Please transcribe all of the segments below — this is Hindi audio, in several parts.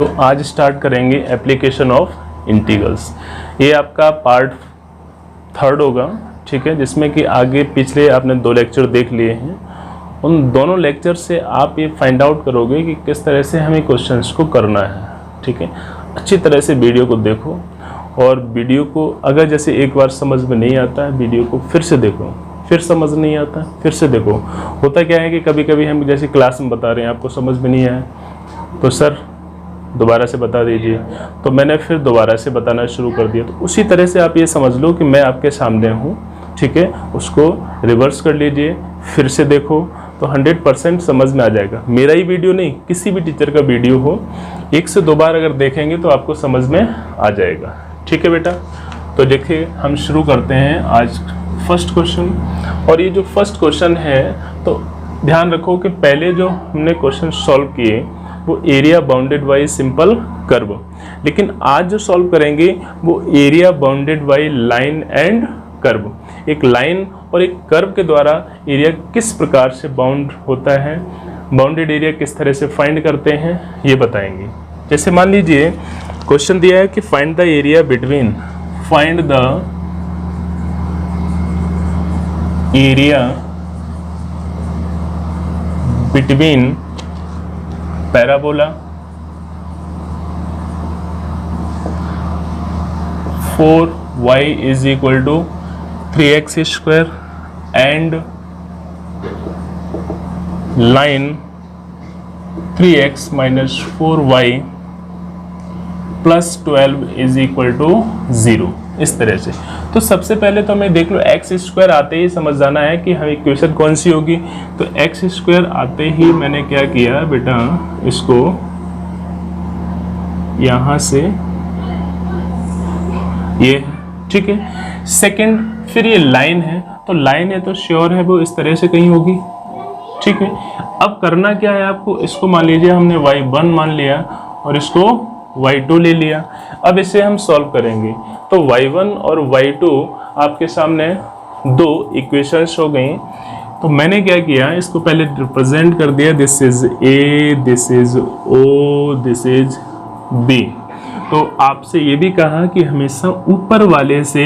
तो आज स्टार्ट करेंगे एप्लीकेशन ऑफ इंटीग्रल्स। ये आपका पार्ट 3 होगा, ठीक है, जिसमें कि आगे पिछले आपने 2 लेक्चर देख लिए हैं। उन दोनों लेक्चर से आप ये फाइंड आउट करोगे कि किस तरह से हमें क्वेश्चंस को करना है, ठीक है। अच्छी तरह से वीडियो को देखो और वीडियो को अगर जैसे एक बार समझ में नहीं आता है, वीडियो को फिर से देखो, फिर समझ नहीं आता फिर से देखो। होता क्या है कि कभी कभी हम जैसे क्लास में बता रहे हैं, आपको समझ में नहीं आया तो सर दोबारा से बता दीजिए, तो मैंने फिर दोबारा से बताना शुरू कर दिया। तो उसी तरह से आप ये समझ लो कि मैं आपके सामने हूँ, ठीक है। उसको रिवर्स कर लीजिए, फिर से देखो, तो 100% समझ में आ जाएगा। मेरा ही वीडियो नहीं, किसी भी टीचर का वीडियो हो, 1 से 2 बार अगर देखेंगे तो आपको समझ में आ जाएगा, ठीक है बेटा। तो देखिए हम शुरू करते हैं आज फर्स्ट क्वेश्चन। और ये जो फर्स्ट क्वेश्चन है, तो ध्यान रखो कि पहले जो हमने क्वेश्चन सॉल्व किए वो area bounded by simple curve, लेकिन आज जो सॉल्व करेंगे वो area bounded by line and curve. एक लाइन और एक कर्व के द्वारा एरिया किस प्रकार से बाउंड होता है, बाउंडेड एरिया किस तरह से फाइंड करते हैं, ये बताएंगे। जैसे मान लीजिए क्वेश्चन दिया है कि find the area between, find the area between parabola 4y is equal to 3x square and line 3x minus 4y plus 12 is equal to 0, इस तरह से। तो सबसे पहले तो हमें देख लो x स्क्वायर आते ही समझ जाना है कि हमें इक्वेशन कौन सी होगी। तो x स्क्वायर आते ही मैंने क्या किया बेटा, इसको यहाँ से ये, ठीक है। सेकंड, फिर ये लाइन है, तो लाइन है तो श्योर है वो इस तरह से कहीं होगी, ठीक है। अब करना क्या है आपको, इसको मान लीजिए हमने y1 मान लिया और इसको y2 ले लिया। अब इसे हम सॉल्व करेंगे तो y1 और y2 आपके सामने 2 इक्वेशंस हो गई। तो मैंने क्या किया, इसको पहले रिप्रेजेंट कर दिया, this is a, this is o, this is b। तो आपसे ये भी कहा कि हमेशा ऊपर वाले से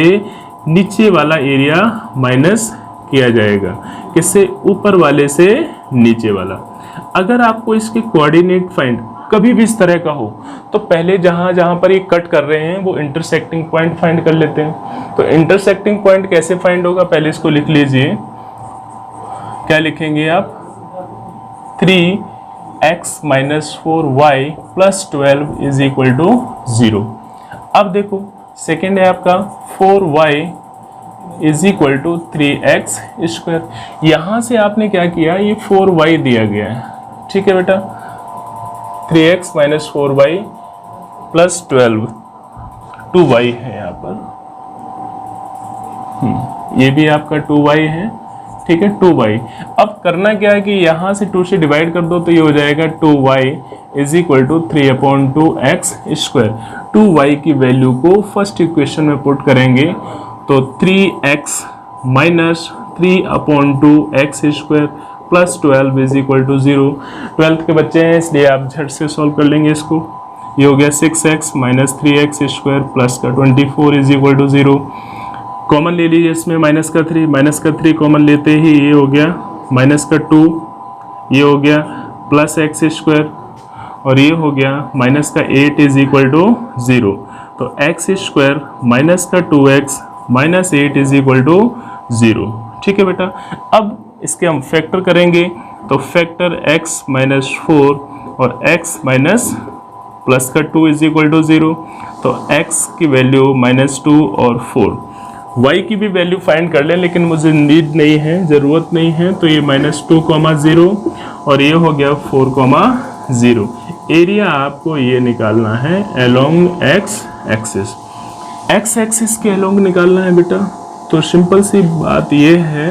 नीचे वाला एरिया माइनस किया जाएगा, किससे, ऊपर वाले से नीचे वाला। अगर आपको इसके कोऑर्डिनेट फाइंड कभी भी इस तरह का हो तो पहले जहां पर ये कट कर रहे हैं वो इंटरसेक्टिंग पॉइंट फाइंड कर लेते हैं। तो इंटरसेक्टिंग पॉइंट कैसे फाइंड होगा, पहले इसको लिख लीजिए। क्या लिखेंगे आप, 3x minus 4y plus 12 is equal to 0। अब देखो सेकेंड है आपका 4y is equal to 3x square. यहाँ से आपने क्या किया, ये 4y दिया गया है, ठीक है बेटा। 3x minus 4y plus 12, 2y है यहाँ पर, ये भी आपका 2y है, ठीक है, 2y। अब करना क्या है कि यहाँ से 2 से डिवाइड कर दो तो ये हो जाएगा 2y is equal to 3/2x square. 2y की वैल्यू को फर्स्ट इक्वेशन में पुट करेंगे तो 3x minus 3/2x square plus 12 is equal to 0। 12th के बच्चे हैं इसलिए आप झट से सॉल्व कर लेंगे इसको। ये हो गया 6x minus 3x square plus का 24 इज इक्वल टू 0। कॉमन ले लीजिए इसमें माइनस का 3 कॉमन लेते ही ये हो गया माइनस का 2, ये हो गया प्लस x स्क्वायर और ये हो गया माइनस का 8 इज इक्वल टू 0। तो x स्क्वायर माइनस का 2x minus 8 is equal to 0, ठीक है बेटा। अब इसके हम फैक्टर करेंगे तो फैक्टर x माइनस 4 और x माइनस प्लस का 2 इज इक्वल टू 0। तो x की वैल्यू माइनस 2 और 4। y की भी वैल्यू फाइंड कर लें, लेकिन मुझे नीड नहीं है, ज़रूरत नहीं है। तो ये -2, 0 और ये हो गया 4, 0। एरिया आपको ये निकालना है अलोंग x एक्सिस के अलोंग निकालना है बेटा। तो सिंपल सी बात ये है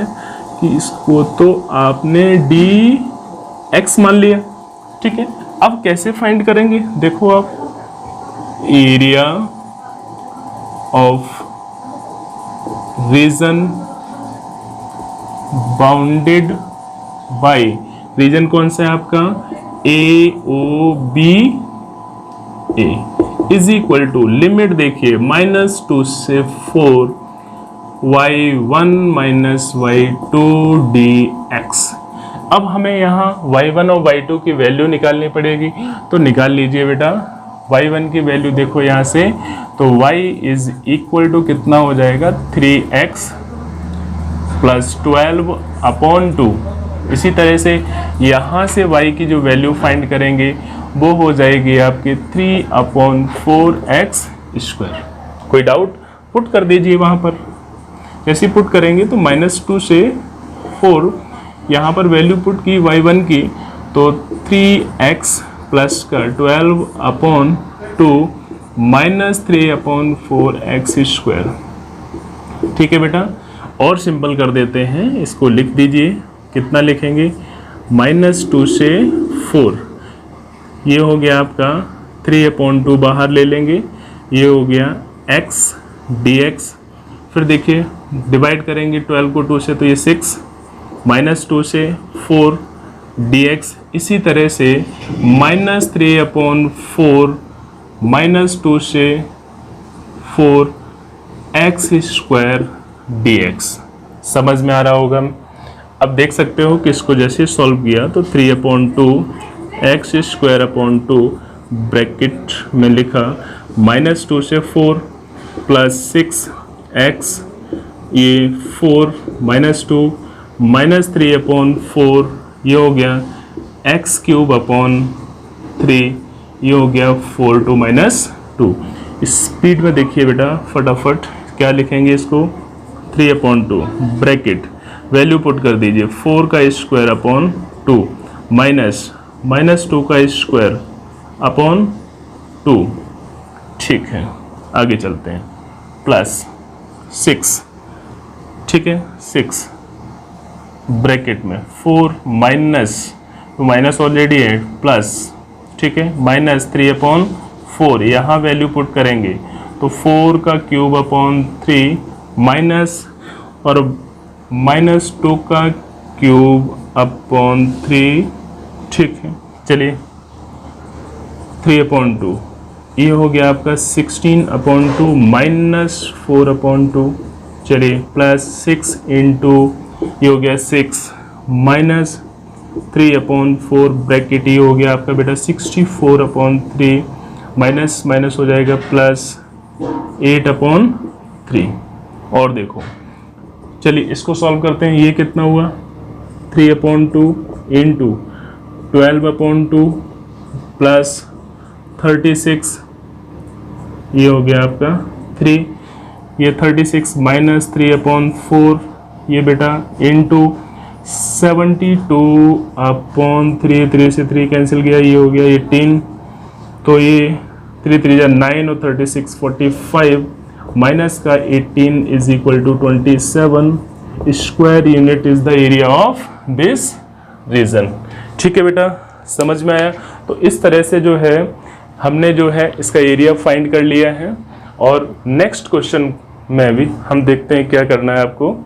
कि इसको तो आपने dx मान लिया, ठीक है। अब कैसे फाइंड करेंगे, देखो आप, area of region bounded by, region कौन सा है आपका, A O B A is equal to limit देखिए -2 से 4 y1 माइनस y2 dx। अब हमें यहाँ y1 और y2 की वैल्यू निकालनी पड़ेगी, तो निकाल लीजिए बेटा। y1 की वैल्यू देखो यहाँ से, तो y इज इक्वल टू कितना हो जाएगा 3x प्लस 12 अपॉन 2। इसी तरह से यहाँ से y की जो वैल्यू फाइंड करेंगे वो हो जाएगी आपकी 3/4x स्क्वायर। कोई डाउट? पुट कर दीजिए वहाँ पर। जैसे पुट करेंगे तो -2 से 4 यहाँ पर वैल्यू पुट की y1 की, तो 3x प्लस का 12/2 माइनस 3/4x स्क्वायर। ठीक है बेटा, और सिंपल कर देते हैं, इसको लिख दीजिए। कितना लिखेंगे? -2 से 4, ये हो गया आपका 3/2 बाहर ले लेंगे, ये हो गया x dx। फिर देखिए डिवाइड करेंगे 12 को 2 से, तो ये 6 -2 से 4 dx। इसी तरह से -3/4 -2 से 4 x स्क्वायर dx। समझ में आ रहा होगा? अब देख सकते हो कि इसको जैसे सॉल्व किया तो 3/2 x स्क्वायर अपॉन 2 ब्रैकेट में लिखा, -2 से 4 प्लस 6x, ये 4 -2 माइनस 3/4, ये हो गया x³ अपॉन 3, ये हो गया 4 -2। स्पीड में देखिए बेटा, फटाफट क्या लिखेंगे इसको, 3/2 ब्रैकेट वैल्यू पुट कर दीजिए, 4 का स्क्वायर अपॉन 2 माइनस 2 का स्क्वायर अपॉन 2। ठीक है, आगे चलते हैं। प्लस 6, ठीक है, 6 ब्रैकेट में 4 माइनस ऑलरेडी है, प्लस, ठीक है, -3/4, यहाँ वैल्यू पुट करेंगे तो 4 का क्यूब अपॉन 3 माइनस और -2 का क्यूब अपॉन 3। ठीक है, चलिए 3/2, ये हो गया आपका 16/2 माइनस 4/2। चलिए प्लस 6 इंटू, ये हो गया 6 माइनस 3/4 ब्रैकेट, ये हो गया आपका बेटा 64/3 माइनस माइनस हो जाएगा प्लस 8/3। और देखो, चलिए इसको सॉल्व करते हैं। ये कितना हुआ, 3/2 इंटू 12/2 प्लस 36, ये हो गया आपका 3, ये 36 माइनस 3/4, ये बेटा इंटू 72/3, 3 से 3 कैंसिल गया, ये हो गया 18, तो ये 3 3 जा 9 और 36 45 माइनस का 18 is equal to 27 square unit is the area of this region. ठीक है बेटा, समझ में आया? तो इस तरह से जो है हमने जो है इसका एरिया फाइंड कर लिया है। और नेक्स्ट क्वेश्चन में भी हम देखते हैं क्या करना है आपको।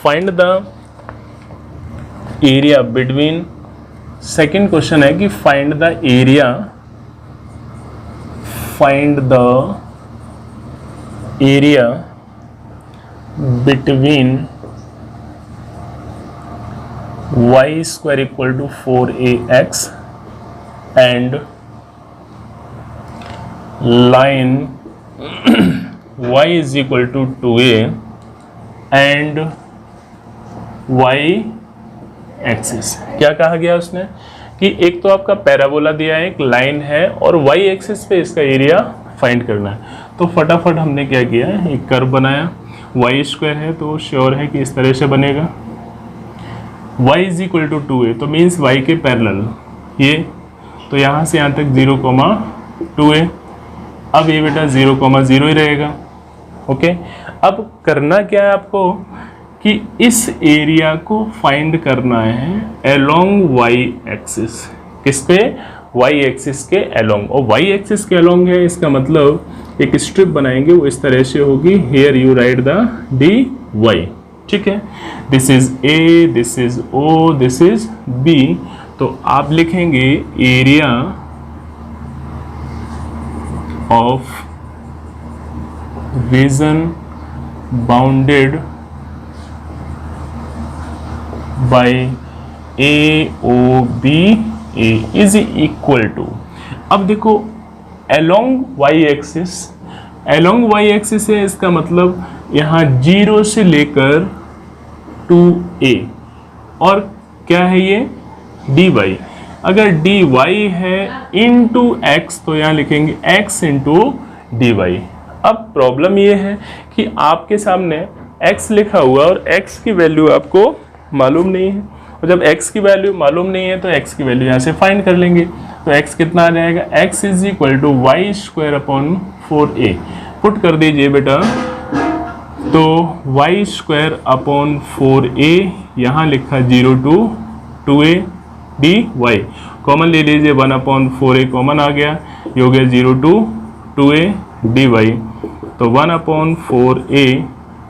Find the area between, second question है कि find the area between y square equal to 4ax and line y is equal to 2a and y axis. क्या कहा गया उसने कि एक तो आपका पैराबोला दिया है, एक लाइन है, और y एक्सिस पे इसका एरिया फाइंड करना है। तो फटाफट हमने क्या किया, एक कर्व बनाया, y स्क्वायर है तो श्योर है कि इस तरह से बनेगा, y is equal to 2a, तो मीन्स y के पैरेलल ये, तो यहाँ से यहाँ तक 0, 2a। अब ये बेटा 0, 0 ही रहेगा, ओके, अब करना क्या है आपको कि इस एरिया को फाइंड करना है अलोंग वाई एक्सिस। किसके? वाई एक्सिस के अलोंग। और वाई एक्सिस के अलोंग है, इसका मतलब एक स्ट्रिप बनाएंगे, वो इस तरह से होगी। Here you write the D Y, ठीक है। This is A, this is O, this is B. तो आप लिखेंगे area of region bounded by A O B A is equal to, अब देखो along Y axis, along Y axis है, इसका मतलब यहाँ 0 से लेकर 2a, और क्या है ये dy। अगर dy है इंटू एक्स तो यहाँ लिखेंगे x इंटू dy। अब प्रॉब्लम ये है कि आपके सामने x लिखा हुआ और x की वैल्यू आपको मालूम नहीं है, और जब x की वैल्यू मालूम नहीं है तो x की वैल्यू यहाँ से फाइंड कर लेंगे। तो x कितना आ जाएगा? x is equal to Y square upon 4a। Put कर दीजिए बेटा, तो वाई स्क्वायर अपॉन 4a, यहाँ लिखा 0 to 2a D Y, common ले लीजिए, 1 अपॉन 4a कॉमन आ गया, ये हो गया 0 टू 2a डी वाई। तो 1 अपॉन 4a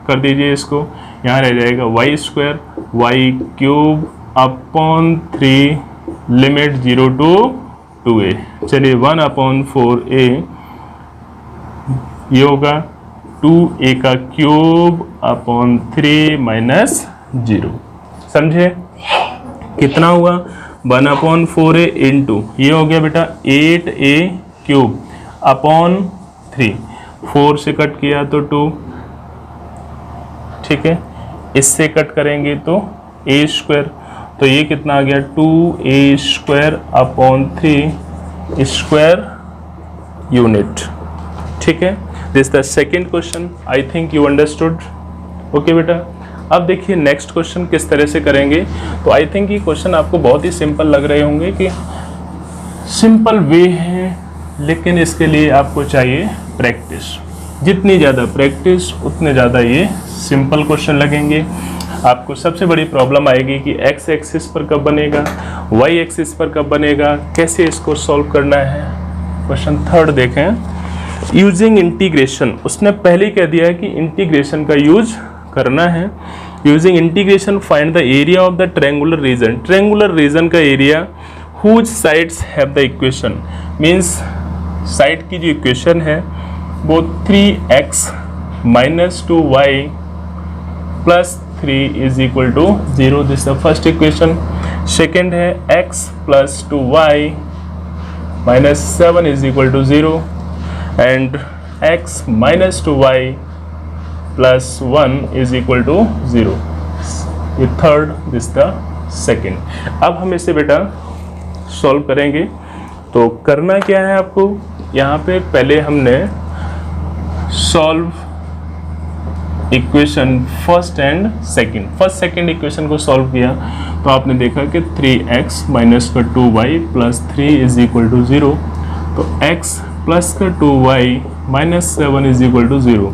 कर दीजिए इसको, यहाँ रह जाएगा Y square Y cube upon 3 limit 0 to 2a। चलिए 1 अपॉन 4a ये होगा 2a का क्यूब अपॉन 3 माइनस 0। समझे कितना हुआ? 1 अपॉन 4a इंटू ये हो गया बेटा 8a क्यूब अपॉन 3, 4 से कट किया तो 2, ठीक है। इससे कट करेंगे तो a स्क्वायर, तो ये कितना आ गया 2a square upon 3 square unit, ठीक है। This the second question, I think you understood. Okay बेटा, अब देखिए नेक्स्ट क्वेश्चन किस तरह से करेंगे। तो आई थिंक ये क्वेश्चन आपको बहुत ही सिंपल लग रहे होंगे कि सिंपल वे है, लेकिन इसके लिए आपको चाहिए प्रैक्टिस। जितनी ज़्यादा प्रैक्टिस उतने ज़्यादा ये सिंपल क्वेश्चन लगेंगे। आपको सबसे बड़ी प्रॉब्लम आएगी कि एक्स एक्सिस पर कब बनेगा, वाई एक्सिस पर कब बनेगा, कैसे इसको सॉल्व करना है। क्वेश्चन थर्ड देखें, यूजिंग इंटीग्रेशन। उसने पहले कह दिया है कि इंटीग्रेशन का यूज करना है। Using integration find the area of the triangular region. Triangular region का area whose sides have the equation, means side की जो इक्वेशन है वो 3x minus 2y plus 3 is equal to 0। This the first equation. Second है x plus 2y minus 7 is equal to 0 and x minus 2y plus 1 is equal to 0। ये थर्ड, दिस द सेकेंड। अब हम इसे बेटा सॉल्व करेंगे। तो करना क्या है आपको, यहाँ पे पहले हमने solve equation first and second, first second equation को सॉल्व किया तो आपने देखा कि 3x माइनस का 2y plus 3 is equal to 0। तो x प्लस का 2y minus 7 is equal to 0,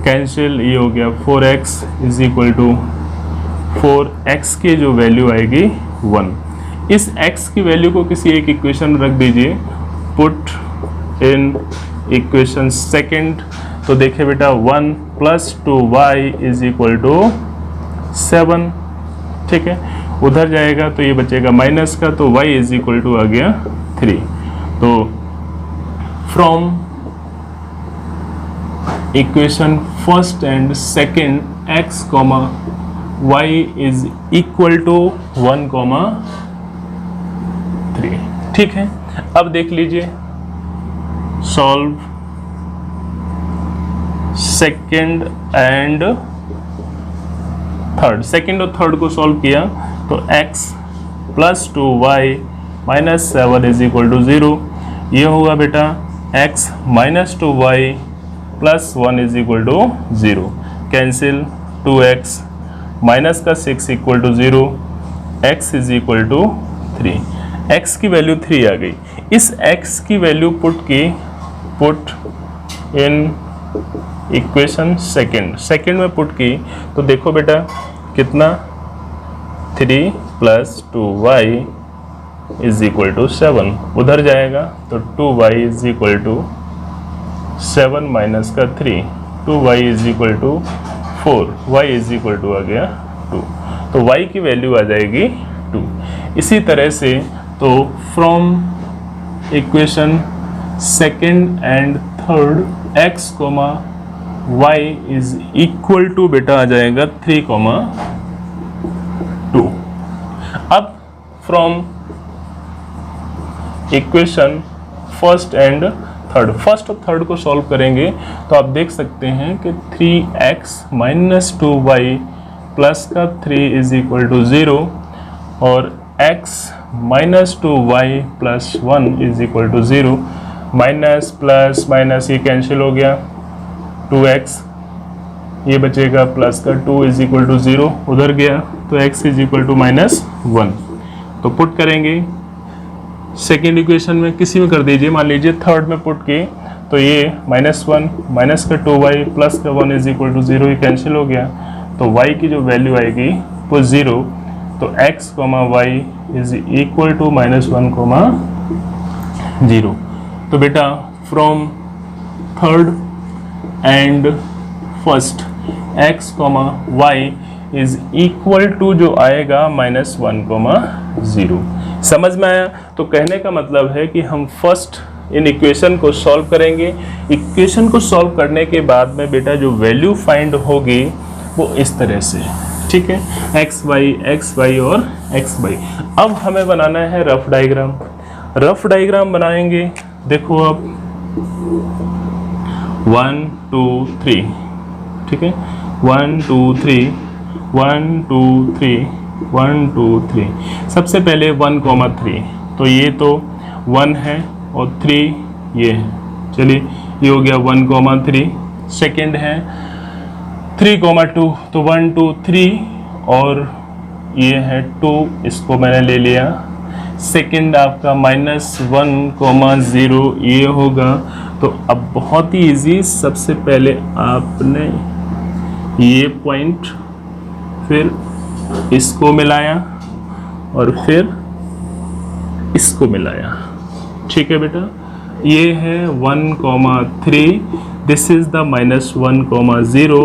cancel, ये हो गया 4x is equal to 4x की जो वैल्यू आएगी 1। इस x की वैल्यू को किसी एक इक्वेशन में रख दीजिए, पुट इन इक्वेशन सेकंड। तो देखिए बेटा 1 plus 2y is equal to 7, ठीक है। उधर जाएगा तो ये बचेगा माइनस का, तो y इज इक्वल टू आ गया 3। तो from equation first and second x comma y is equal to 1 comma 3, ठीक है। अब देख लीजिए, solve second and third. Second और थर्ड को सॉल्व किया तो x plus 2y minus 7 is equal to 0। ये होगा बेटा x minus 2y plus 1 is equal to 0, cancel, 2x minus का 6 equal to 0, x is equal to 3। x की वैल्यू 3 आ गई। इस x की value put in equation second में पुट की तो देखो बेटा कितना 3 + 2y = 7 उधर जाएगा तो 2y = 7 माइनस का 3 2y = 4 y = आ गया 2 तो y की वैल्यू आ जाएगी 2। इसी तरह से तो from equation second and third x, y = बेटा आ जाएगा 3, 2। अब from equation first and third, first और थर्ड को सॉल्व करेंगे तो आप देख सकते हैं कि 3x - 2y प्लस का 3 = 0 और x - 2y + 1 = 0, minus plus minus ये कैंसिल हो गया, 2x ये बचेगा प्लस का 2 = 0 उधर गया तो x = -1। तो पुट करेंगे सेकेंड इक्वेशन में, किसी में कर दीजिए, मान लीजिए थर्ड में पुट किए तो ये -1 माइनस का 2y प्लस का 1 = 0 ये कैंसिल हो गया तो y की जो वैल्यू आएगी वो 0। तो x, y = -1, 0। तो बेटा from third and first x, y जो आएगा -1, 0। समझ में आया? तो कहने का मतलब है कि हम फर्स्ट इन इक्वेशन को सॉल्व करेंगे। इक्वेशन को सॉल्व करने के बाद में बेटा जो वैल्यू फाइंड होगी वो इस तरह से, ठीक है, x y और x y। अब हमें बनाना है रफ डायग्राम। रफ डायग्राम बनाएंगे, देखो अब 1 2 3, ठीक है, 1 2 3 1 2 3 1 2 3। सबसे पहले 1, 3, तो ये तो 1 है और 3 ये है, चलिए ये हो गया 1, 3। सेकेंड है 3, 2, तो 1 2 3 और ये है 2, इसको मैंने ले लिया। सेकेंड आपका -1, 0 ये होगा। तो अब बहुत ही इजी, सबसे पहले आपने ये पॉइंट फिर इसको मिलाया और फिर इसको मिलाया, ठीक है बेटा। ये है 1, 3, this is the -1, 0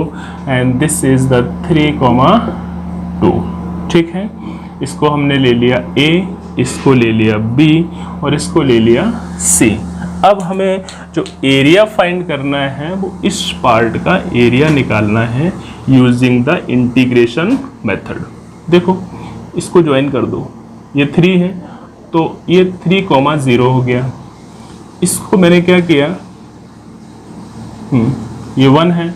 and this is the 3, 2, ठीक है। इसको हमने ले लिया A, इसको ले लिया B और इसको ले लिया C। अब हमें जो एरिया फाइंड करना है वो इस पार्ट का एरिया निकालना है यूजिंग द इंटीग्रेशन मेथड। देखो इसको ज्वाइन कर दो, ये 3 है तो ये 3, 0 हो गया। इसको मैंने क्या किया, ये 1 है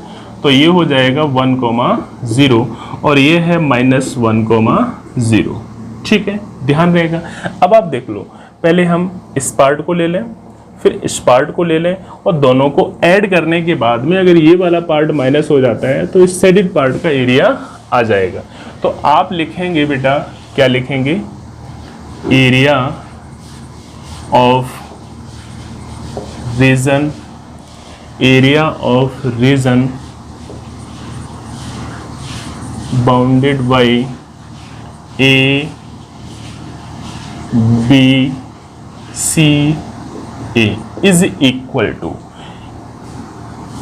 तो ये हो जाएगा 1, 0 और ये है -1, 0, ठीक है, ध्यान रहेगा। अब आप देख लो, पहले हम इस पार्ट को ले लें फिर इस पार्ट को ले लें और दोनों को ऐड करने के बाद में अगर ये वाला पार्ट माइनस हो जाता है तो इस सेडेड पार्ट का एरिया आ जाएगा। तो आप लिखेंगे बेटा, क्या लिखेंगे, area of region bounded by A, B, C, A is equal to,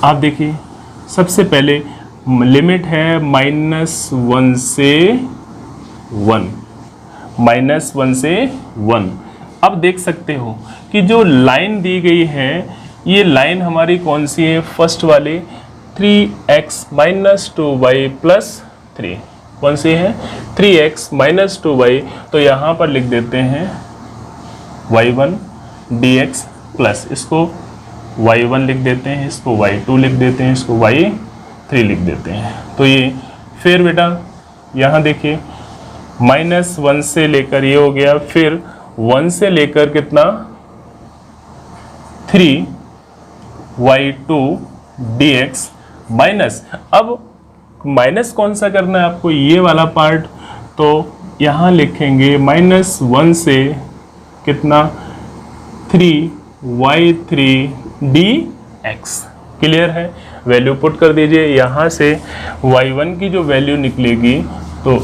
आप देखिए सबसे पहले लिमिट है -1 से 1, -1 से 1। अब देख सकते हो कि जो लाइन दी गई है ये लाइन हमारी कौन सी है, फर्स्ट वाली 3x - 2y + 3, कौन सी है 3x - 2y। तो यहाँ पर लिख देते हैं y1 dx प्लस, इसको y1 लिख देते हैं, इसको y2 लिख देते हैं, इसको y3 लिख देते हैं। तो ये फिर बेटा यहाँ देखिए -1 से लेकर ये हो गया, फिर 1 से लेकर कितना 3 y2 dx माइनस, अब माइनस कौन सा करना है आपको, ये वाला पार्ट। तो यहाँ लिखेंगे -1 से कितना 3y3 dx, क्लियर है। वैल्यू पुट कर दीजिए। यहाँ से y1 की जो वैल्यू निकलेगी तो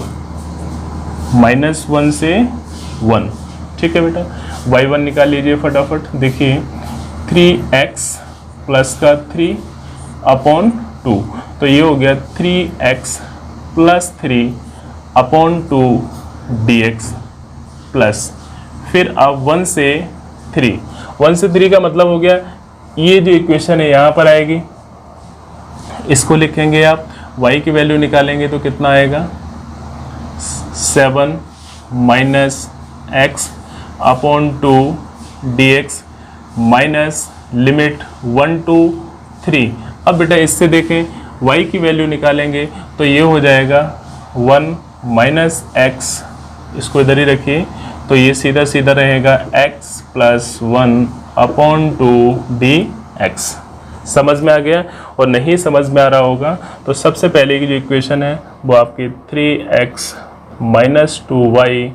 -1 से 1, ठीक है बेटा। y1 निकाल लीजिए फटाफट। देखिए 3x प्लस का 3 अपॉन 2, तो ये हो गया 3x plus 3 upon 2 dx plus, फिर अब 1 से 3 का मतलब हो गया ये जो इक्वेशन है यहाँ पर आएगी, इसको लिखेंगे आप। y की वैल्यू निकालेंगे तो कितना आएगा 7 minus x upon 2 dx minus limit 1 to 3। अब बेटा इससे देखें y की वैल्यू निकालेंगे तो ये हो जाएगा 1 माइनस एक्स, इसको इधर ही रखिए, तो ये सीधा सीधा रहेगा x प्लस 1 अपॉन 2 dx। समझ में आ गया? और नहीं समझ में आ रहा होगा तो सबसे पहले की जो इक्वेशन है वो आपकी 3x minus 2y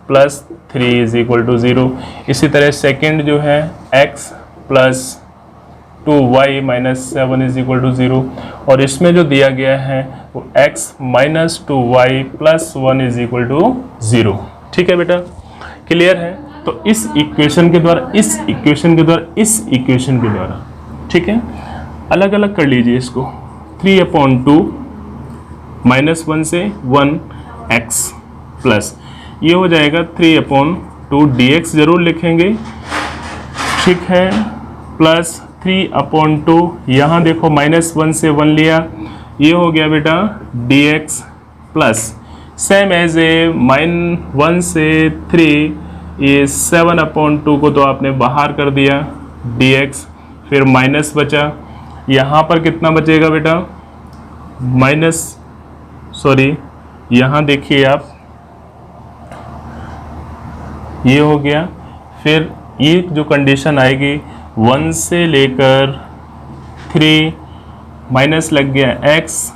plus 3 is equal to 0। इसी तरह सेकेंड जो है x plus 2y minus 7 is equal to 0, और इसमें जो दिया गया है वो x minus 2y plus 1 is equal to 0। ठीक है बेटा, क्लियर है? तो इस इक्वेशन के द्वारा, इस इक्वेशन के द्वारा, इस इक्वेशन के द्वारा, ठीक है, अलग अलग कर लीजिए इसको। 3/2 माइनस 1 से 1 x प्लस ये हो जाएगा 3/2 dx जरूर लिखेंगे, ठीक है, प्लस 3/2, यहाँ देखो माइनस 1 से 1 लिया, ये हो गया बेटा dx plus same as A -1 से 3, ये 7/2 को तो आपने बाहर कर दिया dx, फिर माइनस बचा, यहाँ पर कितना बचेगा बेटा माइनस, सॉरी यहाँ देखिए आप, ये हो गया, फिर ये जो कंडीशन आएगी 1 से लेकर 3 माइनस लग गया x,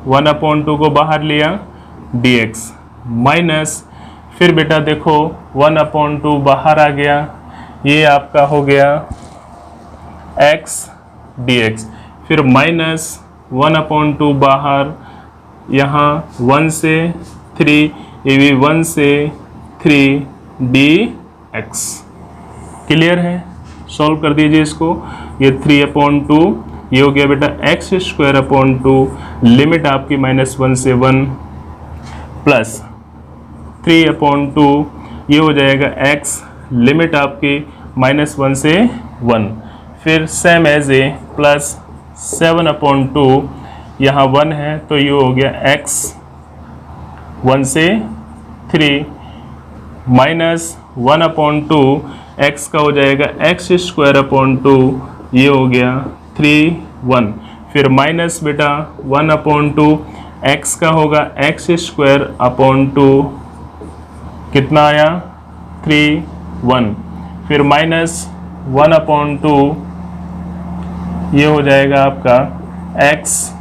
1/2 को बाहर लिया dx माइनस, फिर बेटा देखो 1/2 बाहर आ गया, ये आपका हो गया x dx, फिर माइनस 1/2 बाहर, यहाँ 1 से 3, ये भी 1 से 3 dx। क्लियर है? सॉल्व कर दीजिए इसको। ये 3/2 ये हो गया बेटा x²/2, लिमिट आपकी -1 से 1 प्लस 3/2 ये हो जाएगा x, लिमिट आपकी -1 से 1, फिर सेम एज ए प्लस 7/2, यहाँ 1 है तो ये हो गया x 1 से 3 माइनस 1/2, x का हो जाएगा x²/2, ये हो गया 3 1, फिर माइनस बेटा 1/2, x का होगा x²/2, कितना आया 3 1, फिर माइनस 1/2, ये हो जाएगा आपका x,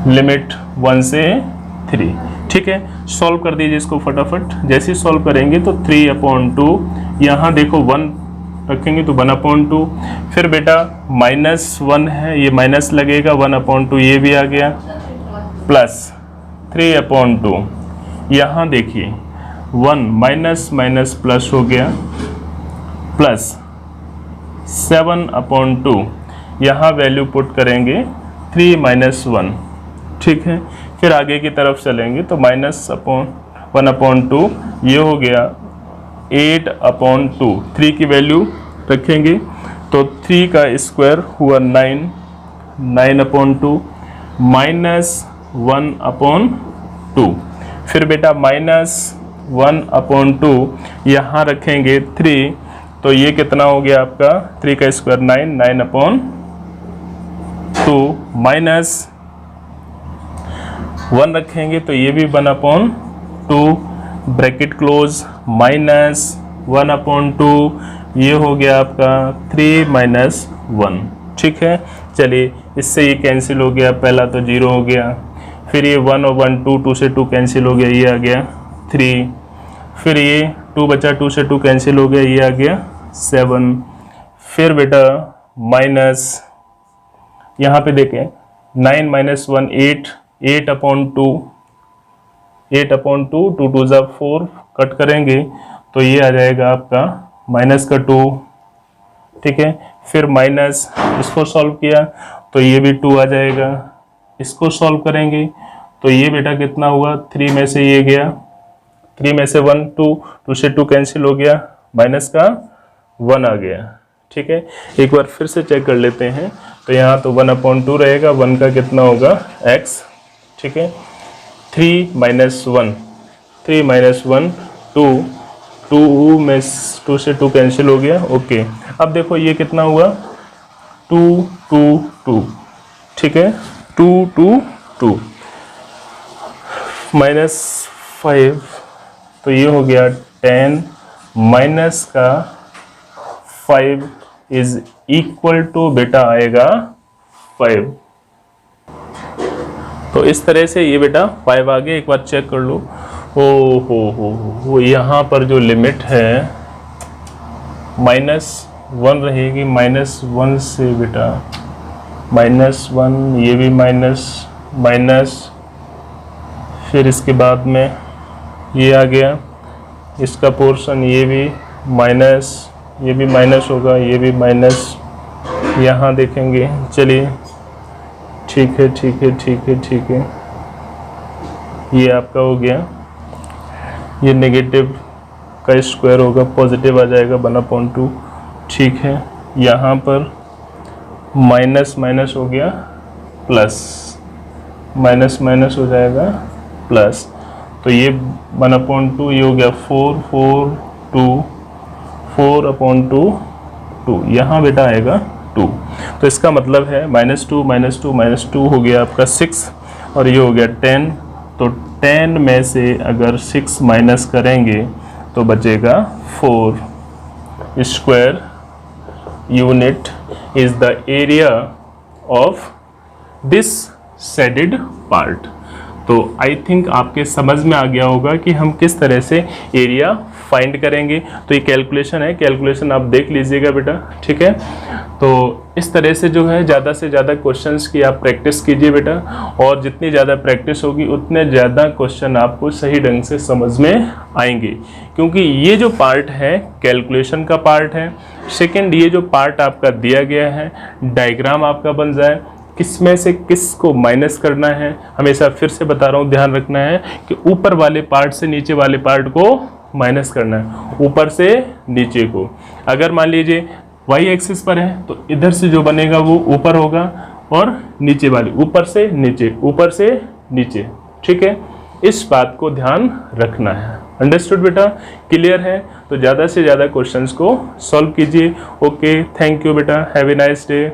लिमिट 1 से 3। ठीक है, सॉल्व कर दीजिए इसको फटाफट। जैसे ही सॉल्व करेंगे तो 3/2, यहाँ देखो 1 रखेंगे तो 1/2, फिर बेटा -1 है, ये माइनस लगेगा, 1/2 ये भी आ गया, प्लस 3/2, यहाँ देखिए 1 माइनस माइनस प्लस हो गया, प्लस 7/2, यहाँ वैल्यू पुट करेंगे 3 - 1, ठीक है, फिर आगे की तरफ चलेंगे तो -1/2 ये हो गया 8/2, 3 की वैल्यू रखेंगे तो 3 का स्क्वायर हुआ 9, 9/2 -1/2, फिर बेटा -1/2 यहाँ रखेंगे 3, तो ये कितना हो गया आपका 3 का स्क्वायर 9, 9/2 माइनस 1 रखेंगे तो ये भी 1/2, ब्रैकेट क्लोज, -1/2 ये हो गया आपका 3 - 1, ठीक है। चलिए इससे ये कैंसिल हो गया, पहला तो 0 हो गया, फिर ये 1 और 1 2 से 2 कैंसिल हो गया, ये आ गया 3, फिर ये 2 बचा, 2 से 2 कैंसिल हो गया, ये आ गया 7, फिर बेटा माइनस यहाँ पे देखें 9 माइनस 1 8, 8/2, 8/2, 2 2 ज़ा 4, कट करेंगे तो ये आ जाएगा आपका माइनस का 2, ठीक है। फिर माइनस, इसको सॉल्व किया तो ये भी 2 आ जाएगा, इसको सॉल्व करेंगे तो ये बेटा कितना हुआ, 3 में से ये गया, 3 में से 1 2, 2 से 2 कैंसिल हो गया, माइनस का 1 आ गया, ठीक है। एक बार फिर से चेक कर लेते हैं, तो यहाँ तो 1/2 रहेगा, 1 का कितना होगा x, ठीक है। 3 माइनस 1, 3 माइनस 1 2, 2 में 2 से 2 कैंसिल हो गया, ओके। अब देखो ये कितना हुआ 2 2 2, ठीक है, 2 2 2 माइनस 5, तो ये हो गया 10 माइनस का 5 इज इक्वल टू बेटा आएगा 5। तो इस तरह से ये बेटा 5 आ गया, एक बार चेक कर लो। ओ हो यहाँ पर जो लिमिट है -1 रहेगी, -1 से बेटा -1, ये भी माइनस, फिर इसके बाद में ये आ गया, इसका पोर्शन ये भी माइनस, ये भी माइनस होगा, ये भी माइनस, यहाँ देखेंगे, चलिए ठीक है, ये आपका हो गया, ये नेगेटिव का स्क्वायर होगा, पॉजिटिव आ जाएगा 1/2, ठीक है। यहाँ पर माइनस माइनस हो गया प्लस, माइनस माइनस हो जाएगा प्लस, तो ये 1/2, ये हो गया 4 4 2, 4/2 2, यहाँ बेटा आएगा 2। तो इसका मतलब है -2 हो गया आपका 6, और ये हो गया 10। तो 10 में से अगर 6 माइनस करेंगे तो बचेगा 4। Square unit is the area of this shaded part. तो आई थिंक आपके समझ में आ गया होगा कि हम किस तरह से एरिया फाइंड करेंगे। तो ये कैलकुलेशन है, कैलकुलेशन आप देख लीजिएगा बेटा, ठीक है। तो इस तरह से जो है ज़्यादा से ज़्यादा क्वेश्चंस की आप प्रैक्टिस कीजिए बेटा, और जितनी ज़्यादा प्रैक्टिस होगी उतने ज़्यादा क्वेश्चन आपको सही ढंग से समझ में आएंगे, क्योंकि ये जो पार्ट है कैलकुलेशन का पार्ट है। सेकंड, ये जो पार्ट आपका दिया गया है, डायग्राम आपका बन जाए, किस में से किस को माइनस करना है। हमेशा फिर से बता रहा हूँ, ध्यान रखना है कि ऊपर वाले पार्ट से नीचे वाले पार्ट को माइनस करना है, ऊपर से नीचे को। अगर मान लीजिए वाई एक्सिस पर है तो इधर से जो बनेगा वो ऊपर होगा, और नीचे वाले ऊपर से नीचे, ऊपर से नीचे, ठीक है। इस बात को ध्यान रखना है। अंडरस्टूड बेटा, क्लियर है? तो ज़्यादा से ज़्यादा क्वेश्चंस को सॉल्व कीजिए। ओके, थैंक यू बेटा, हैव ए नाइस डे।